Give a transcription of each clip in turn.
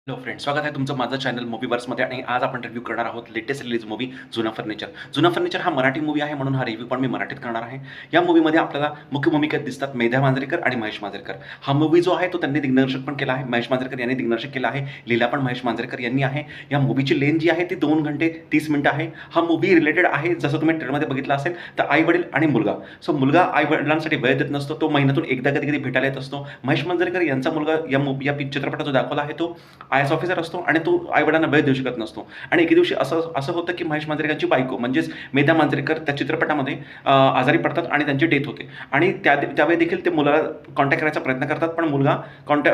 Hello friends, स्वागत आहे तुमचं माझं चॅनल मूवीवर्समध्ये. आणि आज आपण रिव्ह्यू करणार आहोत लेटेस्ट रिलीज मूवी जुना फर्निचर. जुना फर्निचर हा मराठी मूवी आहे, म्हणून हा रिव्ह्यू पण मी मराठीत करणार आहे. या मूवीमध्ये आपल्याला मुख्य भूमिकेत दिसतात मेधा मांजरेकर आणि महेश मांजरेकर. हा मूवी जो आहे तो त्यांनी दिग्दर्शक पण केला आहे, महेश मांजरेकर यांनी दिग्दर्शक केला आहे. लीला पण महेश मांजरेकर यांनी आहे. या मूवीची लेंथ जी आहे ती 2 घंटे 30 मिनिटं आहे. हा मूवी रिलेटेड आहे, जसं तुम्ही ट्रेलरमध्ये बघितलं असेल, तर आई वडील आणि मुलगा. सो मुलगा आई वडिलांसाठी वेळ देत नसतो, तो महिन्यातून एकदा कधी कधी भेटायला येत असतो. महेश मांजरेकर यांचा मुलगा या चित्रपटात जो दाखवला आहे तो IAS ऑफिसर असतो आणि तो आईवडिलांना वेळ देऊ शकत नसतो. आणि एके दिवशी असं होतं की महेश मांजरेकरांची बायको म्हणजेच मेधा मांजरेकर त्या चित्रपटामध्ये आजारी पडतात आणि त्यांची डेथ होते. आणि त्यावेळी देखील ते मुलाला कॉन्टॅक्ट करायचा प्रयत्न करतात, पण मुलगा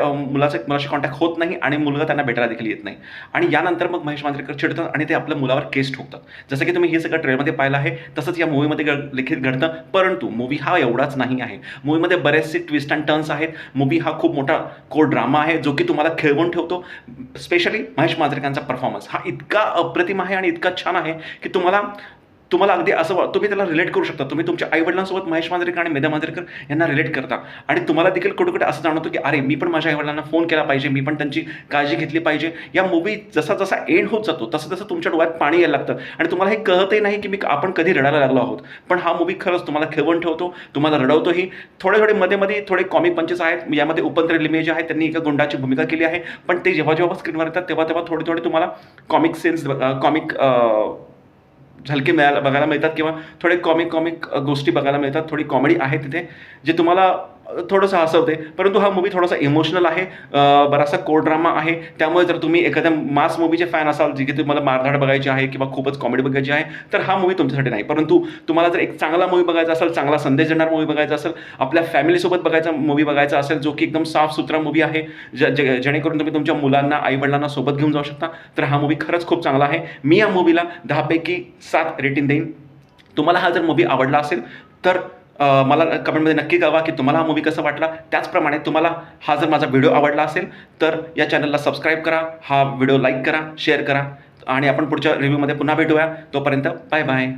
मुलाशी कॉन्टॅक्ट होत नाही आणि मुलगा त्यांना भेटायला देखील येत नाही. आणि यानंतर मग महेश मांजरेकर चिडतात आणि ते आपल्या मुलावर केस ठोकतात. जसं की तुम्ही हे सगळं ट्रेलरमध्ये पाहिलं आहे, तसंच या मूवीमध्ये लिखित घडतं. परंतु मूवी हा एवढाच नाही आहे. मूवीमध्ये बरेचसे ट्विस्ट अँड टर्न्स आहेत. मूवी हा खूप मोठा कोर ड्रामा आहे, जो की तुम्हाला खेळवून ठेवतो. स्पेशली महेश मांजरेकरांचा परफॉर्मन्स हा इतका अप्रतिम आहे आणि इतका छान आहे की तुम्हाला अगदी असं तुम्ही त्याला रिलेट करू शकता. तुम्ही तुमच्या आई-वडिलांसोबत महेश मांजरेकर आणि मेधा मांजरेकर यांना रिलेट करता आणि तुम्हाला देखील कुठे-कुठे असं जाणवतं की अरे, मी पण माझ्या आई-वडिलांना फोन केला पाहिजे, मी पण त्यांची काळजी घेतली पाहिजे. या मूवी जसा एंड होत जातो तसं तुमच्या डोळ्यात पाणी यायला लागतं आणि तुम्हाला हे कळतही नाही की आपण कधी रडायला लागलो आहोत. पण हा मूवी खरंच तुम्हाला खेळवून ठेवतो, तुम्हाला रडवतोही. थोडे मध्ये थोडे कॉमिक पंचेस आहेत. यामध्ये उपेंद्र लिमये जे आहेत त्यांनी एका गुंडाची भूमिका केली आहे, पण ते जेव्हा स्क्रीनवर येतात तेव्हा थोडे तुम्हाला कॉमिक सेन्स झलके बघायला मिळतात किंवा थोडे कॉमिक गोष्टी बघायला मिळतात. थोडी कॉमेडी आहे तिथे, जे तुम्हाला थोडंसं हसवते. परंतु हा मूवी थोडासा इमोशनल आहे, बराचसा कोर ड्रामा आहे. त्यामुळे जर तुम्ही एखाद्या मास मूवीचे फॅन असाल, जे की तुम्हाला मारधाड बघायची आहे किंवा खूपच कॉमेडी बघायची आहे, तर हा मूवी तुमच्यासाठी नाही. परंतु तुम्हाला जर एक चांगला मूवी बघायचा असेल, चांगला संदेश देणारा मूवी बघायचा असेल, आपल्या फॅमिलीसोबत मूवी बघायचा असेल, जो की एकदम साफसुथरा मूवी आहे, जेणेकरून तुम्ही तुमच्या मुलांना आईवडिलांना सोबत घेऊन जाऊ शकता, तर हा मूवी खरंच खूप चांगला आहे. मी या मूवीला 10 पैकी 7 रेटिंग देईन. तुम्हाला हा जर मूवी आवडला असेल तर मला कमेंटमध्ये नक्की कळवा की तुम्हाला हा मूवी कसा वाटला. त्याचप्रमाणे तुम्हाला हा जर माझा व्हिडिओ आवडला असेल तर या चॅनलला सबस्क्राईब करा, हा व्हिडिओ लाईक करा, शेअर करा आणि आपण पुढच्या रिव्ह्यूमध्ये पुन्हा भेटूया. तोपर्यंत बाय बाय.